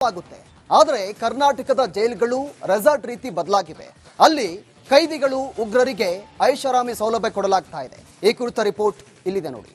ಆಗುತ್ತೆ. ಆದರೆ ಕರ್ನಾಟಕದ ಜೈಲುಗಳು ರೆಸಾರ್ಟ್ ರೀತಿ ಬದಲಾಗಿವೆ. ಅಲ್ಲಿ ಕೈದಿಗಳು ಉಗ್ರರಿಗೆ ಐಷಾರಾಮಿ ಸೌಲಭ್ಯ ಕೊಡಲಾಗ್ತಾ ಇದೆ. ಈ ಕುರಿತ ರಿಪೋರ್ಟ್ ಇಲ್ಲಿದೆ ನೋಡಿ.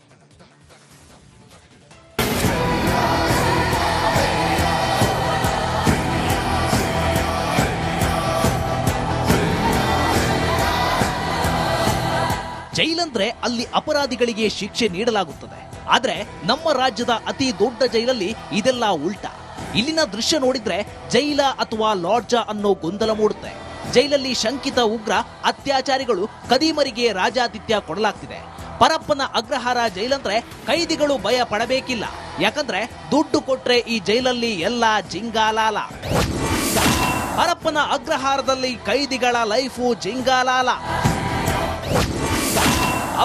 ಜೈಲಂದ್ರೆ ಅಲ್ಲಿ ಅಪರಾಧಿಗಳಿಗೆ ಶಿಕ್ಷೆ ನೀಡಲಾಗುತ್ತದೆ. ಆದ್ರೆ ನಮ್ಮ ರಾಜ್ಯದ ಅತಿ ದೊಡ್ಡ ಜೈಲಲ್ಲಿ ಇದೆಲ್ಲ ಉಲ್ಟಾ. ಇಲ್ಲಿನ ದೃಶ್ಯ ನೋಡಿದ್ರೆ ಜೈಲ ಅಥವಾ ಲಾಡ್ಜ ಅನ್ನೋ ಗೊಂದಲ ಮೂಡುತ್ತೆ. ಜೈಲಲ್ಲಿ ಶಂಕಿತ ಉಗ್ರ ಅತ್ಯಾಚಾರಿಗಳು ಕದೀಮರಿಗೆ ರಾಜಾತಿಥ್ಯ ಕೊಡಲಾಗ್ತಿದೆ. ಪರಪ್ಪನ ಅಗ್ರಹಾರ ಜೈಲಂದ್ರೆ ಕೈದಿಗಳು ಭಯ ಪಡಬೇಕಿಲ್ಲ. ಯಾಕಂದ್ರೆ ದುಡ್ಡು ಕೊಟ್ರೆ ಈ ಜೈಲಲ್ಲಿ ಎಲ್ಲ ಜಿಂಗಾಲಾಲ. ಪರಪ್ಪನ ಅಗ್ರಹಾರದಲ್ಲಿ ಕೈದಿಗಳ ಲೈಫು ಜಿಂಗಾಲಾಲ.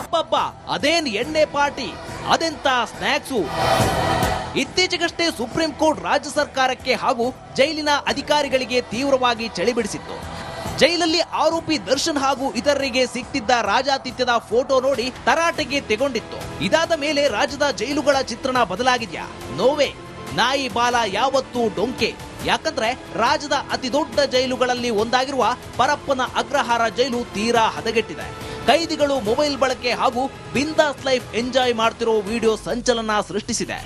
ಅಬ್ಬಬ್ಬ, ಅದೇನ್ ಎಣ್ಣೆ ಪಾರ್ಟಿ, ಅದೆಂತ ಸ್ನ್ಯಾಕ್ಸು. ಇತ್ತೀಚೆಗಷ್ಟೇ ಸುಪ್ರೀಂ ಕೋರ್ಟ್ ರಾಜ್ಯ ಸರ್ಕಾರಕ್ಕೆ ಹಾಗೂ ಜೈಲಿನ ಅಧಿಕಾರಿಗಳಿಗೆ ತೀವ್ರವಾಗಿ ಚಳಿ ಬಿಡಿಸಿತ್ತು. ಜೈಲಲ್ಲಿ ಆರೋಪಿ ದರ್ಶನ್ ಹಾಗೂ ಇತರರಿಗೆ ಸಿಕ್ತಿದ್ದ ರಾಜಾತಿಥ್ಯದ ಫೋಟೋ ನೋಡಿ ತರಾಟೆಗೆ ತೆಗೊಂಡಿತ್ತು. ಇದಾದ ಮೇಲೆ ರಾಜ್ಯದ ಜೈಲುಗಳ ಚಿತ್ರಣ ಬದಲಾಗಿದ್ಯಾ? ನೋವೇ, ನಾಯಿ ಬಾಲ ಯಾವತ್ತೂ ಡೊಂಕೆ. ಯಾಕಂದ್ರೆ ರಾಜ್ಯದ ಅತಿ ದೊಡ್ಡ ಜೈಲುಗಳಲ್ಲಿ ಒಂದಾಗಿರುವ ಪರಪ್ಪನ ಅಗ್ರಹಾರ ಜೈಲು ತೀರಾ ಹದಗೆಟ್ಟಿದೆ. ಕೈದಿಗಳು ಮೊಬೈಲ್ ಬಳಕೆ ಹಾಗೂ ಬಿಂದಾಸ್ ಲೈಫ್ ಎಂಜಾಯ್ ಮಾಡ್ತಿರೋ ವಿಡಿಯೋ ಸಂಚಲನ ಸೃಷ್ಟಿಸಿದೆ.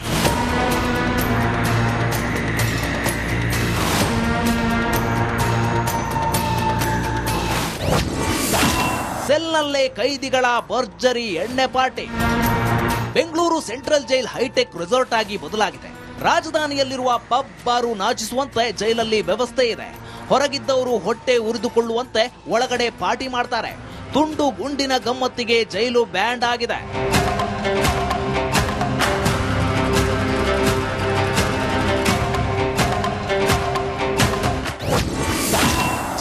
ಸೆಲ್ನಲ್ಲೇ ಕೈದಿಗಳ ಭರ್ಜರಿ ಎಣ್ಣೆ party. Bengaluru central jail hi-tech resort ಆಗಿ ಬದಲಾಗಿದೆ. ರಾಜಧಾನಿಯಲ್ಲಿರುವ ಪಬ್ ಬಾರು ನಾಚಿಸುವಂತೆ ಜೈಲಲ್ಲಿ ವ್ಯವಸ್ಥೆ ಇದೆ. ಹೊರಗಿದ್ದವರು ಹೊಟ್ಟೆ ಉರಿದುಕೊಳ್ಳುವಂತೆ ಒಳಗಡೆ ಪಾರ್ಟಿ ಮಾಡ್ತಾರೆ. ತುಂಡು ಗುಂಡಿನ ಗಮ್ಮತ್ತಿಗೆ ಜೈಲು ಬ್ಯಾಂಡ್ ಆಗಿದೆ.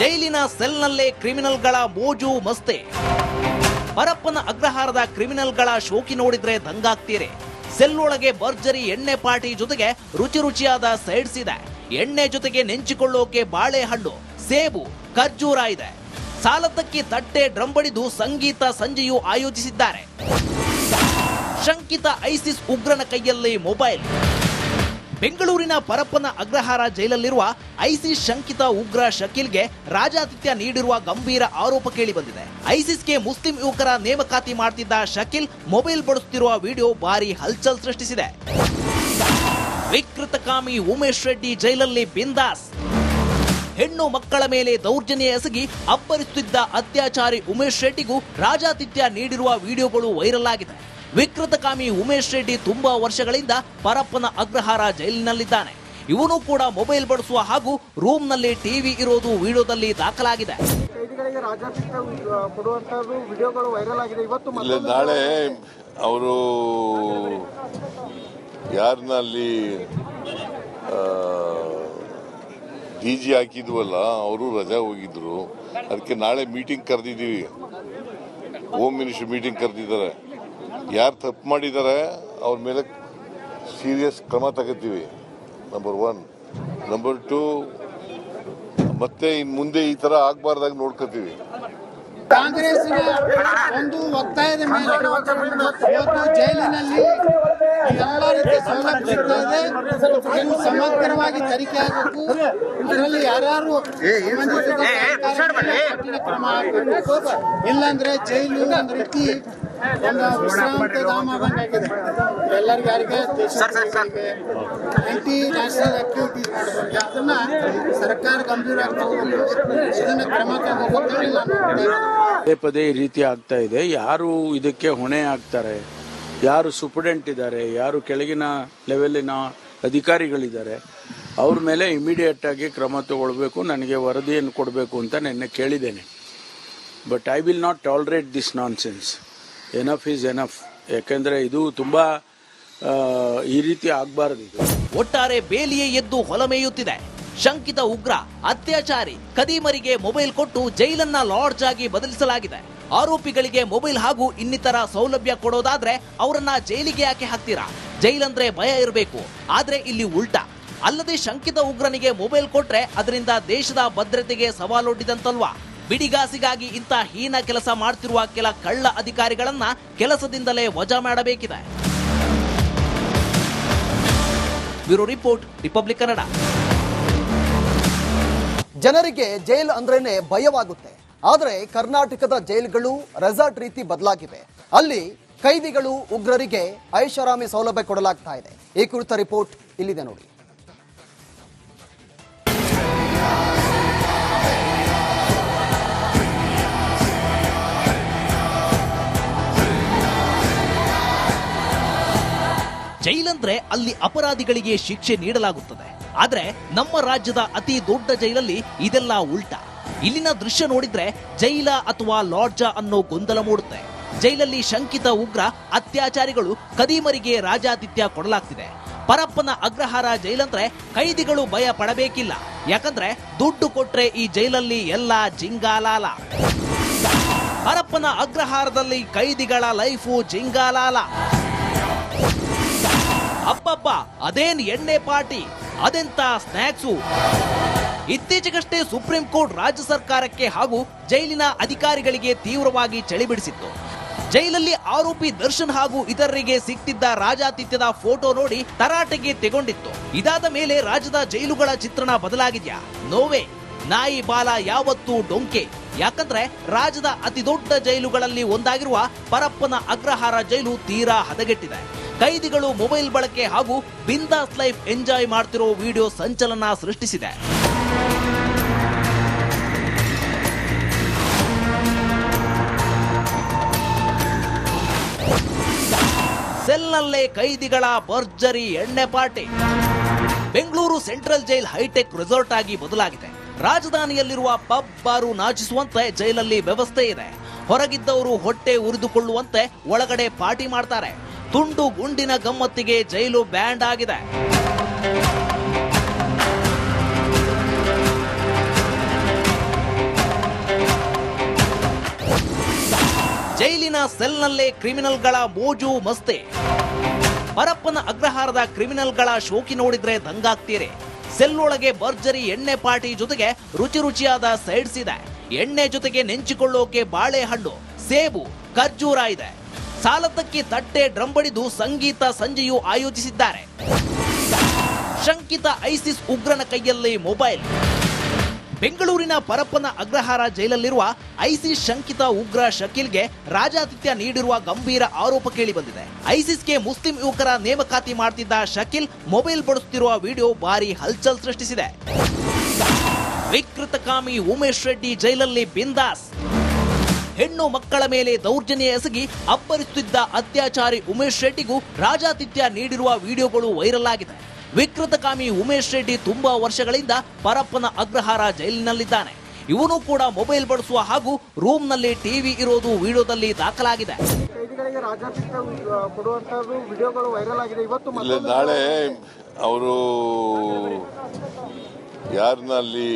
ಜೈಲಿನ ಸೆಲ್ನಲ್ಲೇ ಕ್ರಿಮಿನಲ್ಗಳ ಮೋಜು ಮಸ್ತೆ. ಪರಪ್ಪನ ಅಗ್ರಹಾರದ ಕ್ರಿಮಿನಲ್ಗಳ ಶೋಕಿ ನೋಡಿದ್ರೆ ದಂಗಾಗ್ತೀರಿ. ಸೆಲ್ ಒಳಗೆ ಭರ್ಜರಿ ಎಣ್ಣೆ ಪಾರ್ಟಿ ಜೊತೆಗೆ ರುಚಿ ರುಚಿಯಾದ ಸೈಡ್ಸ್ ಇದೆ. ಎಣ್ಣೆ ಜೊತೆಗೆ ನೆಂಚಿಕೊಳ್ಳೋಕೆ ಬಾಳೆಹಣ್ಣು, ಸೇಬು, ಖರ್ಜೂರ ಇದೆ. ಸಾಲದಕ್ಕೆ ತಟ್ಟೆ ಡ್ರಮ್ ಬಡಿದು ಸಂಗೀತ ಸಂಜೆಯೂ ಆಯೋಜಿಸಿದ್ದಾರೆ. ಶಂಕಿತ ಐಸಿಸ್ ಉಗ್ರನ ಕೈಯಲ್ಲಿ ಮೊಬೈಲ್. ಬೆಂಗಳೂರಿನ ಪರಪ್ಪನ ಅಗ್ರಹಾರ ಜೈಲಲ್ಲಿರುವ ಐಸಿಸ್ ಶಂಕಿತ ಉಗ್ರ ಶಕೀಲ್ಗೆ ರಾಜಾತಿಥ್ಯ ನೀಡಿರುವ ಗಂಭೀರ ಆರೋಪ ಕೇಳಿ ಬಂದಿದೆ. ಐಸಿಸ್ಗೆ ಮುಸ್ಲಿಂ ಯುವಕರ ನೇಮಕಾತಿ ಮಾಡ್ತಿದ್ದ ಶಕೀಲ್ ಮೊಬೈಲ್ ಬಳಸುತ್ತಿರುವ ವಿಡಿಯೋ ಭಾರಿ ಹಲ್ಚಲ್ ಸೃಷ್ಟಿಸಿದೆ. ವಿಕೃತಕಾಮಿ ಉಮೇಶ್ ರೆಡ್ಡಿ ಜೈಲಲ್ಲಿ ಬಿಂದಾಸ್. ಹೆಣ್ಣು ಮಕ್ಕಳ ಮೇಲೆ ದೌರ್ಜನ್ಯ ಎಸಗಿ ಅಬ್ಬರಿಸುತ್ತಿದ್ದ ಅತ್ಯಾಚಾರಿ ಉಮೇಶ್ ರೆಡ್ಡಿಗೂ ರಾಜಾತಿಥ್ಯ ನೀಡಿರುವ ವಿಡಿಯೋಗಳು ವೈರಲ್ ಆಗಿದೆ. ವಿಕೃತಕಾಮಿ ಉಮೇಶ್ ರೆಡ್ಡಿ ತುಂಬಾ ವರ್ಷಗಳಿಂದ ಪರಪ್ಪನ ಅಗ್ರಹಾರ ಜೈಲಿನಲ್ಲಿದ್ದಾನೆ. ಇವನು ಕೂಡ ಮೊಬೈಲ್ ಬಳಸುವ ಹಾಗೂ ರೂಮ್ನಲ್ಲಿ ಟಿವಿ ಇರೋದು ವಿಡಿಯೋದಲ್ಲಿ ದಾಖಲಾಗಿದೆ. ನಾಳೆ ಅವರು ಯಾರನ್ನ ಅಲ್ಲಿ ಡಿಜಿ ಹಾಕಿದ್ವಲ್ಲ, ಅವರು ರಜಾ ಹೋಗಿದ್ರು. ಅದಕ್ಕೆ ನಾಳೆ ಮೀಟಿಂಗ್ ಕರೆದಿದ್ದೀವಿ. ಹೋಮ್ ಮಿನಿಸ್ಟರ್ ಮೀಟಿಂಗ್ ಕರೆದಿದ್ದಾರೆ. ಯಾರು ತಪ್ಪು ಮಾಡಿದ್ದಾರೆ ಅವ್ರ ಮೇಲೆ ಸೀರಿಯಸ್ ಕ್ರಮ ತಗೋತೀವಿ. ನಂಬರ್ 1. ನಂಬರ್ 2, ಮತ್ತೆ ಇನ್ ಮುಂದೆ ಈ ತರ ಆಗ್ಬಾರ್ದಾಗ ನೋಡ್ಕೋತೀವಿ. ಕಾಂಗ್ರೆಸ್ನ ಒಂದು ಒತ್ತಾಯದ ಮೇಲೆ ಇವತ್ತು ಜೈಲಿನಲ್ಲಿ ಎಲ್ಲ ರೀತಿಯ ಸೌಲಭ್ಯ ಸಿಗ್ತಾ ಇದೆ. ಇದು ಸಮಗ್ರವಾಗಿ ತನಿಖೆ ಆಗಬೇಕು. ಇದರಲ್ಲಿ ಯಾರು ಕಠಿಣ ಕ್ರಮ ಆಗಬೇಕು. ಇಲ್ಲಾಂದ್ರೆ ಜೈಲು ಒಂದು ರೀತಿ ಒಂದು ವಿಶ್ರಾಂತ ಧಾಮ ಆಗಿದೆ. ಎಲ್ಲರಿಗೂ ಯಾರಿಗೆ ಆಂಟಿ ನ್ಯಾಷನಲ್ ಆಕ್ಟಿವಿಟೀಸ್ ಮಾಡಬೇಕು. ಅದನ್ನ ಸರ್ಕಾರ ಗಂಭೀರವಾಗಿ ತಗೋಬೇಕು. ಇದನ್ನ ಕ್ರಮ ಪದೇ ಪದೇ ಈ ರೀತಿ ಆಗ್ತಾ ಇದೆ. ಯಾರು ಇದಕ್ಕೆ ಹೊಣೆ ಆಗ್ತಾರೆ, ಯಾರು ಸೂಪರ್ಡೆಂಟ್ ಇದ್ದಾರೆ, ಯಾರು ಕೆಳಗಿನ ಲೆವೆಲಿನ ಅಧಿಕಾರಿಗಳಿದ್ದಾರೆ, ಅವ್ರ ಮೇಲೆ ಇಮಿಡಿಯೇಟ್ ಆಗಿ ಕ್ರಮ ತಗೊಳ್ಬೇಕು. ನನಗೆ ವರದಿಯನ್ನು ಕೊಡಬೇಕು ಅಂತ ನಿನ್ನೆ ಕೇಳಿದ್ದೇನೆ. But I will not tolerate this nonsense. Enough is enough. ಯಾಕೆಂದ್ರೆ ಇದು ತುಂಬಾ ಈ ರೀತಿ ಆಗಬಾರದು. ಒಟ್ಟಾರೆ ಬೇಲಿಯೇ ಎದ್ದು ಹೊಲಮೇಯುತ್ತಿದೆ. ಶಂಕಿತ ಉಗ್ರ ಅತ್ಯಾಚಾರಿ ಕದೀಮರಿಗೆ ಮೊಬೈಲ್ ಕೊಟ್ಟು ಜೈಲನ್ನ ಲಾಡ್ಜ್ ಆಗಿ ಬದಲಿಸಲಾಗಿದೆ. ಆರೋಪಿಗಳಿಗೆ ಮೊಬೈಲ್ ಹಾಗೂ ಇನ್ನಿತರ ಸೌಲಭ್ಯ ಕೊಡೋದಾದ್ರೆ ಅವರನ್ನ ಜೈಲಿಗೆ ಯಾಕೆ ಹಾಕ್ತೀರಾ? ಜೈಲಂದ್ರೆ ಭಯ ಇರಬೇಕು. ಆದ್ರೆ ಇಲ್ಲಿ ಉಲ್ಟಾ. ಅಲ್ಲದೆ ಶಂಕಿತ ಉಗ್ರನಿಗೆ ಮೊಬೈಲ್ ಕೊಟ್ರೆ ಅದರಿಂದ ದೇಶದ ಭದ್ರತೆಗೆ ಸವಾಲೊಡ್ಡಿದಂತಲ್ವಾ? ಬಿಡಿಗಾಸಿಗಾಗಿ ಇಂಥ ಹೀನ ಕೆಲಸ ಮಾಡ್ತಿರುವ ಕೆಲ ಕಳ್ಳ ಅಧಿಕಾರಿಗಳನ್ನ ಕೆಲಸದಿಂದಲೇ ವಜಾ ಮಾಡಬೇಕಿದೆ. Bureau report, republic Kannada. ಜನರಿಗೆ ಜೈಲ್ ಅಂದ್ರೇನೆ ಭಯವಾಗುತ್ತೆ. ಆದರೆ ಕರ್ನಾಟಕದ ಜೈಲ್ಗಳು ರೆಸಾರ್ಟ್ ರೀತಿ ಬದಲಾಗಿವೆ. ಅಲ್ಲಿ ಕೈದಿಗಳು ಉಗ್ರರಿಗೆ ಐಷಾರಾಮಿ ಸೌಲಭ್ಯ ಕೊಡಲಾಗ್ತಾ ಇದೆ. ಈ ಕುರಿತ ರಿಪೋರ್ಟ್ ಇಲ್ಲಿದೆ ನೋಡಿ. ಜೈಲಂದ್ರೆ ಅಲ್ಲಿ ಅಪರಾಧಿಗಳಿಗೆ ಶಿಕ್ಷೆ ನೀಡಲಾಗುತ್ತದೆ. ಆದ್ರೆ ನಮ್ಮ ರಾಜ್ಯದ ಅತಿ ದೊಡ್ಡ ಜೈಲಲ್ಲಿ ಇದೆಲ್ಲ ಉಲ್ಟಾ. ಇಲ್ಲಿನ ದೃಶ್ಯ ನೋಡಿದ್ರೆ ಜೈಲ ಅಥವಾ ಲಾಡ್ಜಾ ಅನ್ನೋ ಗೊಂದಲ ಮೂಡುತ್ತೆ. ಜೈಲಲ್ಲಿ ಶಂಕಿತ ಉಗ್ರ ಅತ್ಯಾಚಾರಿಗಳು ಕದೀಮರಿಗೆ ರಾಜಾತಿಥ್ಯ ಕೊಡಲಾಗ್ತಿದೆ. ಪರಪ್ಪನ ಅಗ್ರಹಾರ ಜೈಲಂದ್ರೆ ಕೈದಿಗಳು ಭಯ ಪಡಬೇಕಿಲ್ಲ. ಯಾಕಂದ್ರೆ ದುಡ್ಡು ಕೊಟ್ರೆ ಈ ಜೈಲಲ್ಲಿ ಎಲ್ಲ ಜಿಂಗಾಲಾಲ. ಪರಪ್ಪನ ಅಗ್ರಹಾರದಲ್ಲಿ ಕೈದಿಗಳ ಲೈಫು ಜಿಂಗಾಲಾಲ. ಅಪ್ಪಪ್ಪ, ಅದೇನ್ ಎಣ್ಣೆ ಪಾರ್ಟಿ, ಅದೆಂತ ಸ್ನ್ಯಾಕ್ಸು. ಇತ್ತೀಚೆಗಷ್ಟೇ ಸುಪ್ರೀಂ ಕೋರ್ಟ್ ರಾಜ್ಯ ಸರ್ಕಾರಕ್ಕೆ ಹಾಗೂ ಜೈಲಿನ ಅಧಿಕಾರಿಗಳಿಗೆ ತೀವ್ರವಾಗಿ ಚಳಿ ಬಿಡಿಸಿತ್ತು. ಜೈಲಲ್ಲಿ ಆರೋಪಿ ದರ್ಶನ್ ಹಾಗೂ ಇತರರಿಗೆ ಸಿಕ್ತಿದ್ದ ರಾಜಾತಿಥ್ಯದ ಫೋಟೋ ನೋಡಿ ತರಾಟೆಗೆ ತೆಗೊಂಡಿತ್ತು. ಇದಾದ ಮೇಲೆ ರಾಜ್ಯದ ಜೈಲುಗಳ ಚಿತ್ರಣ ಬದಲಾಗಿದ್ಯಾ? ನೋವೇ. ನಾಯಿ ಬಾಲ ಯಾವತ್ತೂ ಡೊಂಕೆ. ಯಾಕಂದ್ರೆ ರಾಜ್ಯದ ಅತಿ ದೊಡ್ಡ ಜೈಲುಗಳಲ್ಲಿ ಒಂದಾಗಿರುವ ಪರಪ್ಪನ ಅಗ್ರಹಾರ ಜೈಲು ತೀರಾ ಹದಗೆಟ್ಟಿದೆ. ಕೈದಿಗಳು ಮೊಬೈಲ್ ಬಳಕೆ ಹಾಗೂ ಬಿಂದಾಸ್ ಲೈಫ್ ಎಂಜಾಯ್ ಮಾಡ್ತಿರೋ ವಿಡಿಯೋ ಸಂಚಲನ ಸೃಷ್ಟಿಸಿದೆ. ಸೆಲ್ನಲ್ಲೇ ಕೈದಿಗಳ ಭರ್ಜರಿ ಎಣ್ಣೆ party. Bengaluru central jail hi-tech resort ಆಗಿ ಬದಲಾಗಿದೆ. ರಾಜಧಾನಿಯಲ್ಲಿರುವ ಪಬ್ ಬಾರು ನಾಚಿಸುವಂತೆ ಜೈಲಲ್ಲಿ ವ್ಯವಸ್ಥೆ ಇದೆ. ಹೊರಗಿದ್ದವರು ಹೊಟ್ಟೆ ಉರಿದುಕೊಳ್ಳುವಂತೆ ಒಳಗಡೆ ಪಾರ್ಟಿ ಮಾಡ್ತಾರೆ. ತುಂಡು ಗುಂಡಿನ ಗಮ್ಮತ್ತಿಗೆ ಜೈಲು ಬ್ಯಾಂಡ್ ಆಗಿದೆ. ಜೈಲಿನ ಸೆಲ್ನಲ್ಲೇ ಕ್ರಿಮಿನಲ್ಗಳ ಮೋಜು ಮಸ್ತೆ. ಪರಪ್ಪನ ಅಗ್ರಹಾರದ ಕ್ರಿಮಿನಲ್ಗಳ ಶೋಕಿ ನೋಡಿದ್ರೆ ದಂಗಾಗ್ತೀರಿ. ಸೆಲ್ ಒಳಗೆ ಭರ್ಜರಿ ಎಣ್ಣೆ ಪಾರ್ಟಿ ಜೊತೆಗೆ ರುಚಿ ರುಚಿಯಾದ ಸೈಡ್ಸ್ ಇದೆ. ಎಣ್ಣೆ ಜೊತೆಗೆ ನೆಂಚಿಕೊಳ್ಳೋಕೆ ಬಾಳೆಹಣ್ಣು, ಸೇಬು, ಖರ್ಜೂರ ಇದೆ. ಸಾಲದಕ್ಕೆ ತಟ್ಟೆ ಡ್ರಮ್ ಬಡಿದು ಸಂಗೀತ ಸಂಜೆಯೂ ಆಯೋಜಿಸಿದ್ದಾರೆ. ಶಂಕಿತ ಐಸಿಸ್ ಉಗ್ರನ ಕೈಯಲ್ಲಿ ಮೊಬೈಲ್. ಬೆಂಗಳೂರಿನ ಪರಪ್ಪನ ಅಗ್ರಹಾರ ಜೈಲಲ್ಲಿರುವ ಐಸಿಸ್ ಶಂಕಿತ ಉಗ್ರ ಶಕೀಲ್ಗೆ ರಾಜಾತಿಥ್ಯ ನೀಡಿರುವ ಗಂಭೀರ ಆರೋಪ ಕೇಳಿ ಬಂದಿದೆ. ಐಸಿಸ್ಗೆ ಮುಸ್ಲಿಂ ಯುವಕರ ನೇಮಕಾತಿ ಮಾಡ್ತಿದ್ದ ಶಕೀಲ್ ಮೊಬೈಲ್ ಬಳಸುತ್ತಿರುವ ವಿಡಿಯೋ ಭಾರಿ ಹಲ್ಚಲ್ ಸೃಷ್ಟಿಸಿದೆ. ವಿಕೃತಕಾಮಿ ಉಮೇಶ್ ರೆಡ್ಡಿ ಜೈಲಲ್ಲಿ ಬಿಂದಾಸ್. ಹೆಣ್ಣು ಮಕ್ಕಳ ಮೇಲೆ ದೌರ್ಜನ್ಯ ಎಸಗಿ ಅಬ್ಬರಿಸುತ್ತಿದ್ದ ಅತ್ಯಾಚಾರಿ ಉಮೇಶ್ ರೆಡ್ಡಿಗೂ ರಾಜಾತಿಥ್ಯ ನೀಡಿರುವ ವಿಡಿಯೋಗಳು ವೈರಲ್ ಆಗಿದೆ. ವಿಕೃತಕಾಮಿ ಉಮೇಶ್ ರೆಡ್ಡಿ ತುಂಬಾ ವರ್ಷಗಳಿಂದ ಪರಪ್ಪನ ಅಗ್ರಹಾರ ಜೈಲಿನಲ್ಲಿದ್ದಾನೆ. ಇವನು ಕೂಡ ಮೊಬೈಲ್ ಬಳಸುವ ಹಾಗೂ ರೂಮ್ನಲ್ಲಿ ಟಿವಿ ಇರೋದು ವಿಡಿಯೋದಲ್ಲಿ ದಾಖಲಾಗಿದೆ. ನಾಳೆ ಅವರು ಯಾರನ್ನ ಅಲ್ಲಿ